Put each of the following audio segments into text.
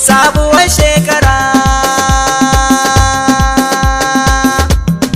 sabuwar shekara,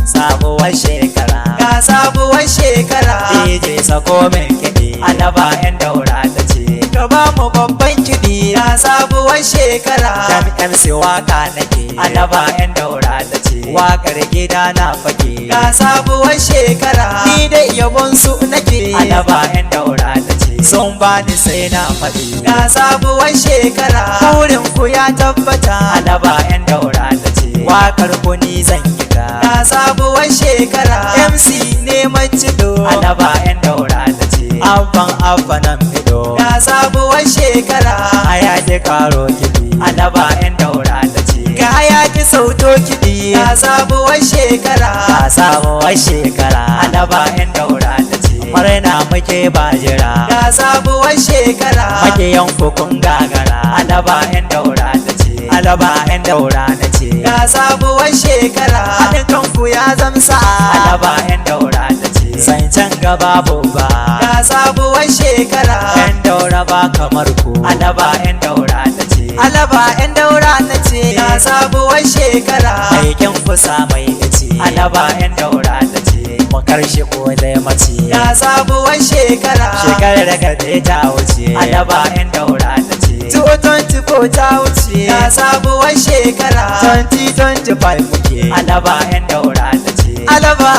sabuwar shekara, ga sabuwar shekara. DJ sako min kiɗi, Alaba 'yan Daura ta ce ka ba mu babban kiɗi. Ga sabuwar shekara, dan MC waka nake, Alaba 'yan Daura ta ce wakar gida na fage. Ga sabuwar shekara, ni da yabon su nake, Alaba 'yan Daura ta ce sun bani sai na faɗi. Ga sabuwar shekara, burin ku ya tabbata, Alaba 'yan Daura ta ce wakar ku ni zan yi ka. Ga sabuwar shekara, MC neman cido, Alaba 'yan Daura ta ce abban nan fido. Ga sabuwar shekara, hayaki karo kiɗi, Alaba 'yan Daura ta ce ga hayaki sauto kiɗi. Ga sabuwar shekara, ga sabuwar shekara, Alaba 'yan Daura ta ce murna muke bajira. Ga sabuwar shekara, makiyan kun gagara, Alaba 'yan Daura ta ce Alaba 'yan Daura na ce ga sabuwar shekara, haɗin kanku ya zamsa, Alaba 'yan Daura ta ce zancen gaba babba. Ga sabuwar shekara, 'yan Daura ba kamar ku, Alaba 'yan Daura ta ce Alaba 'yan Daura na ce ga sabuwar shekara, aikin kusa mai ice, Alaba 'yan Daura ta ce mu karshe ko zai mace. Ga sabuwar shekara, shekarar da ta wuce, Alaba 'yan Daura ta ce 2024 ta wuce. Ga sabuwar shekara, 2025 muke, Alaba 'yan Daura ta ce Alaba.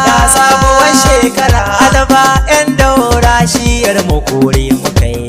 Ga sabuwar shekara, Alaba 'yan Daura shiyar mu kore mu kai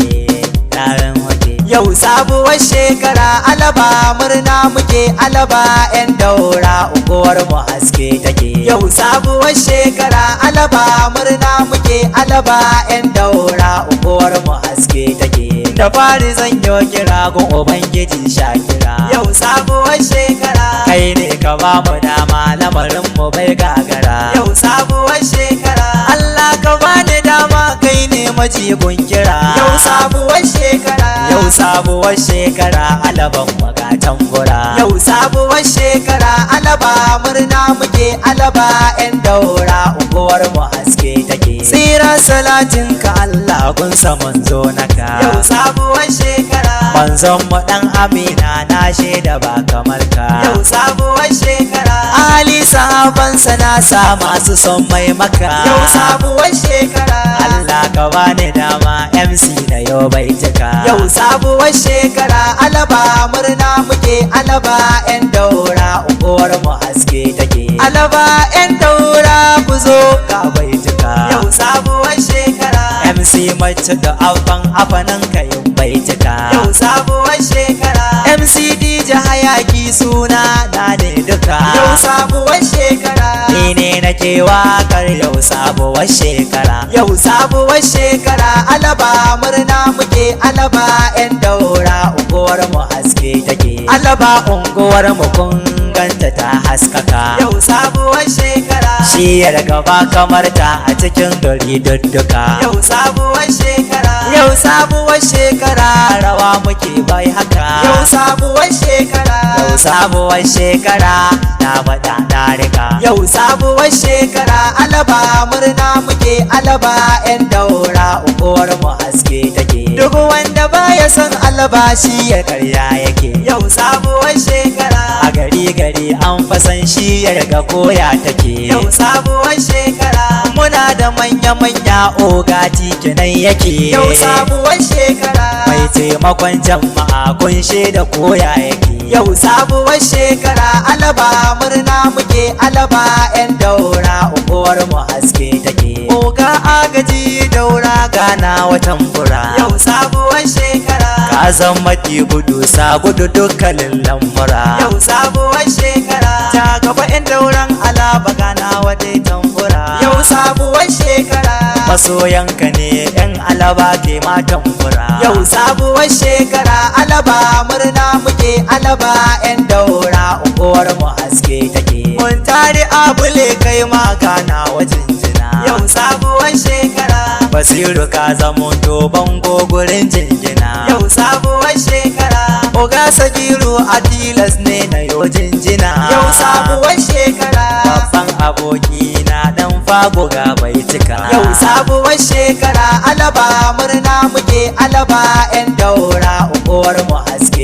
tarin wake. Yau sabuwar shekara, Alaba murna muke, Alaba 'yan Daura unguwar mu haske take. Yau sabuwar shekara, Alaba murna muke, Alaba 'yan Daura unguwar mu haske take. Da fari zan yi kira gun Ubangiji Shakira. Yau sabuwar shekara, kai ne ka ba mu dama, lamarin mu bai gagara. Yau sabuwar shekara, Allah ka bani dama, kai ne majigun kira. Yau sabuwar shekara, yau sabuwar shekara, Alaban magatan gura. Yau sabuwar shekara, Alaba murna muke, Alaba 'yan Daura unguwar mu haske take. Tsira salatin ka Allah gunsa manzo naka. Yau sabuwar shekara, manzon mu dan Amina na shaida ba kamar ka. Yau sabuwar shekara, Ali sahabansa na sa masu son mai maka. Yau sabuwar shekara, Allah ka bani dama, MC na yau bai cika. Yau sabuwar shekara, Alaba murna muke, Alaba 'yan Daura unguwar mu haske take. Alaba 'yan Daura ku zo ka bai cika. Yau sabuwar shekara, MC mace da abban afanan kayin bai cika. Yau sabuwar shekara, MC DJ hayaki suna na ne duka. Yau sabuwar shekara, ni ne nake wakar yau sabuwar shekara. Yau sabuwar shekara, Alaba murna muke, Alaba 'yan Daura unguwar mu haske take. Alaba unguwar mu kun ganta ta haskaka. Yau sabuwar shekara, shiyar gaba kamar ta a cikin gari dudduka. Yau sabuwar shekara, yau sabuwar shekara, rawa muke bai haka. Yau sabuwar shekara, yau sabuwar shekara, na bada na rika. Yau sabuwar shekara, Alaba murna muke, Alaba 'yan Daura unguwar mu haske take. Duk wanda baya son Alaba shi ya karya yake. Yau sabuwar shekara, a gari an fasan shi ya riga koya take. Yau sabuwar shekara, muna da manya oga tikinan yake. Yau sabuwar shekara, mai taimakon jama'a kunshe da koya yake. Yau sabuwar shekara, Alaba murna muke, Alaba 'yan Daura unguwar mu haske take. Oga agaji Daura gana watan bura. Yau sabuwar shekara, ka zama ki gudu sa gudu dukkanin lamura. Yau sabuwar shekara, ta gaba 'yan Dauran Alaba gana wadai tambura. Yau sabuwar shekara, masoyanka ne 'yan Alaba ke matan fura. Yau sabuwar shekara, Alaba murna muke, Alaba 'yan Daura unguwar mu haske take. Mun tare abule kai ma gana wajen jina. Yau sabuwar shekara, Basiru ka zamo to bango gurin jingina. Yau sabuwar shekara, Oga Sagiru a tilas ne na yo jinjina. Yau sabuwar shekara, babban aboki na dan fago ga bai cika. Yau sabuwar shekara, Alaba murna muke, Alaba 'yan Daura unguwar mu haske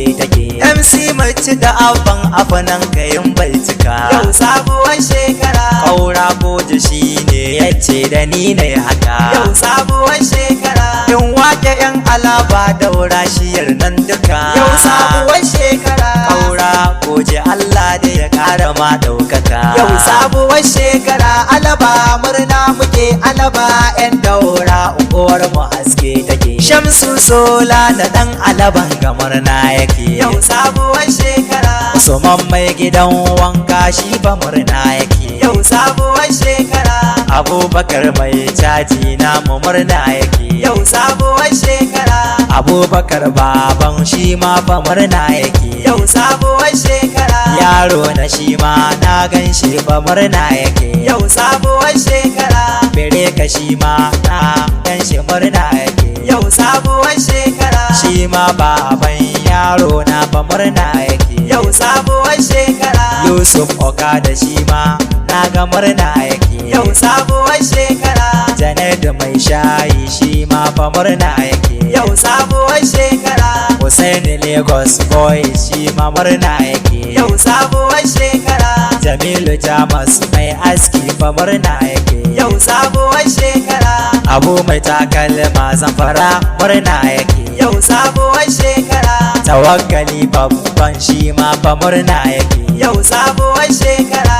ci da abban afanan kayin bai cika. Yau sabuwar shekara kaura goje shi ne yace da ni ne haka. Yau sabuwar shekara in wake yan alaba daura shiyar nan duka. Yau sabuwar shekara kaura goje Allah da ya kara ma daukaka. Yau sabuwar shekara alaba murna muke alaba yan daura unguwar mu haske take. Shamsu sola da dan alaban ga murna yake. Yau sabuwar shekara Usman mai gidan wanka shi fa murna yake. Yau sabuwar shekara Abubakar mai caji na mu murna yake. Yau sabuwar shekara Abubakar baban shi ma fa murna yake. Yau sabuwar shekara yaro na shi ma na gan shi fa murna yake. Yau sabuwar shekara bere ka shi ma na gan shi murna yake. Yau sabuwar shekara shi ma baban yaro na fa murna yake. Yau sabuwar shekara Yusuf Oka da shi ma na ga murna yake. Yau sabuwar shekara Janet mai shayi shi ma fa murna yake. Yau sabuwar shekara Hussein Lagos boy shi ma murna yake. Yau sabuwar shekara Jamilu Jamus mai aski fa murna yake. Yau sabuwar shekara Abu mai takalma Zamfara murna yake. Yau sabuwar shekara Tawakkali babban shi ma fa murna yake. Yau sabuwar shekara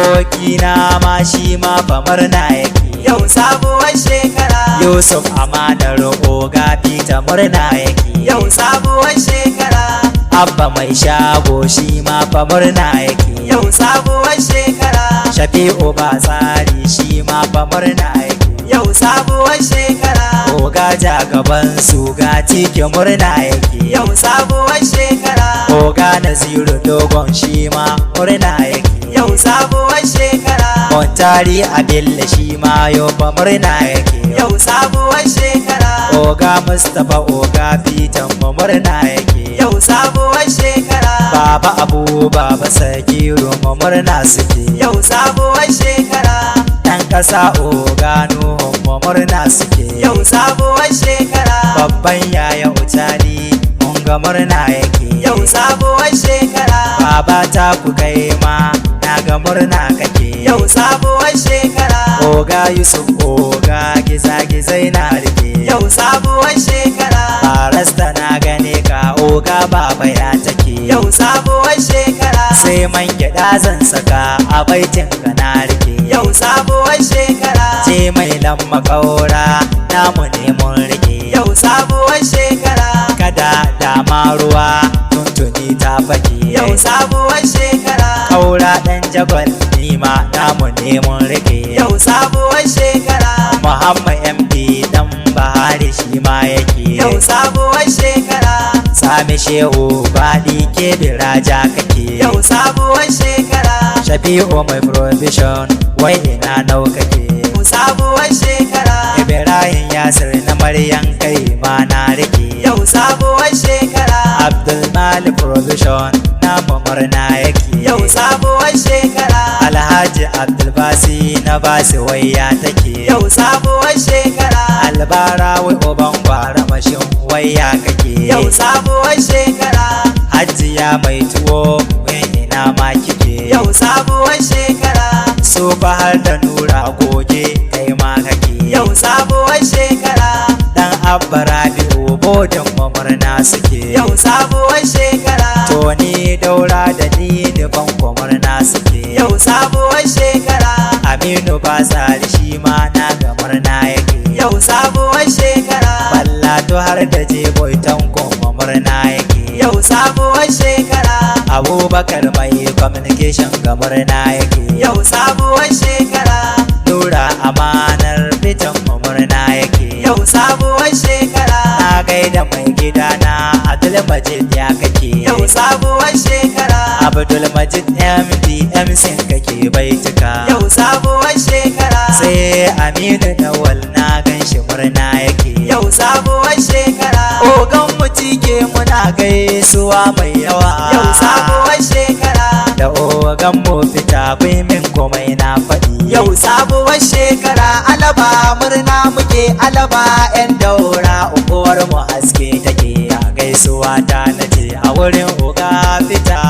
abokina ma shi ma fa murna yake. Yau sabuwar shekara Yusuf amanar oga Peter murna yake. Yau sabuwar shekara Abba mai shago shi ma fa murna yake. Yau sabuwar shekara Shafi'u ba tsari shi ma fa murna yake. Yau sabuwar shekara oga jagaban su ga cike murna yake. Yau sabuwar shekara oga Naziru dogon shi ma murna yake. Yau sabuwar shekara Montari Abilla shi ma yau fa murna yake. Yau sabuwar shekara oga Mustapha oga Peter mu murna yake. Yau sabuwar shekara Baba Abu Baba Sagiru mu murna suke. Yau sabuwar shekara dan kasa oga Nuhu mu murna suke. Yau sabuwar shekara babban yaya Utali mun ga murna yake. Yau sabuwar shekara baba ta ku kai ma na ga murna kake. Yau sabuwar shekara oga Yusuf oga gizagizai na rike. Yau sabuwar shekara barasta na gane ka oga baba ya take. Yau sabuwar shekara sai man gyada zan saka a baitin ka na rike. Yau sabuwar shekara ce mai lamma kaura namu ne mun rike. Yau sabuwar shekara kada dama ruwa tuntuni ta fake. Yau sabuwar shekara kaura dan jagwal nima namu ne mun rike. Yau sabuwar shekara Muhammad MD dan Bahari shi ma yake. Yau sabuwar shekara Sami Shehu Badi ke biraja kake. Yau sabuwar shekara Shafi'u mai provision wai ina nau kake. Yau sabuwar shekara Ibrahim Yasir na Maryam kai ma na rike. Yau sabuwar shekara Abdul Malik provision na murna yake. Yau sabuwar shekara Alhaji Abdul Basi na Basi waya take. Yau sabuwar shekara Albara wai uban gwara mashin waya kake. Yau sabuwar shekara Hajiya mai tuwo wai ina ma kike. Yau sabuwar shekara so har da Nura goge kai ma kake. Yau sabuwar shekara dan Abba Rabi'u bodin murna suke. Yau sabuwar shekara Toni Daura da Dini ban murna suke. Yau sabuwar shekara Aminu Basari shi ma na ga murna yake. Yau sabuwar shekara Ballato har da Jeboy Tanko murna yake. Yau sabuwar shekara Abubakar mai communication ga murna yake. Yau sabuwar shekara Nura amanar fitan murna yake. Yau sabuwar shekara na gaida mai gida na Abdul Majid ya kake. Yau sabuwar shekara Abdul Majid MD MC kake baituka. Yau sabuwar shekara sai Aminu Nawal na ganshi murna yake. Yau sabuwar shekara ogan mu tike muna gaisuwa mai yawa. Yau sabuwar shekara da ogan mu fita bai min komai na faɗi. Yau sabuwar shekara alaba murna muke alaba yan daura uwar mu haske take. Gaisuwa ta nace a wurin oga fita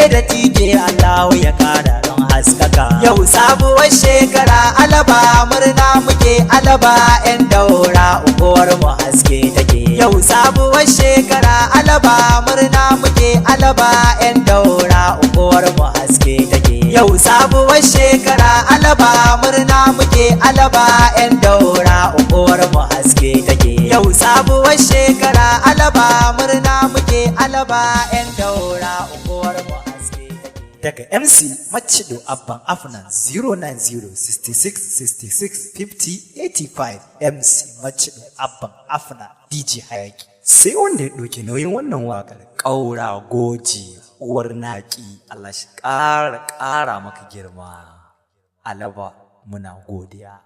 da tije Allahu ya kara don haskaka. Yau sabuwar shekara alaba murna muke alaba yan daura unguwar mu haske take. Yau sabuwar shekara alaba murna muke alaba yan daura unguwar mu haske take. Yau sabuwar shekara alaba murna muke alaba yan daura unguwar mu haske take. Yau sabuwar shekara alaba murna muke alaba yan daura unguwar mu haske take. Daga MC Macido Abban Afnan 09066665085 MC Macido Abban Afnan DJ Hayaki. Sai wanda ya ɗauki nauyin wannan waƙar ƙaura goji uwar naƙi. Allah shi ƙara maka girma. Alaba muna godiya.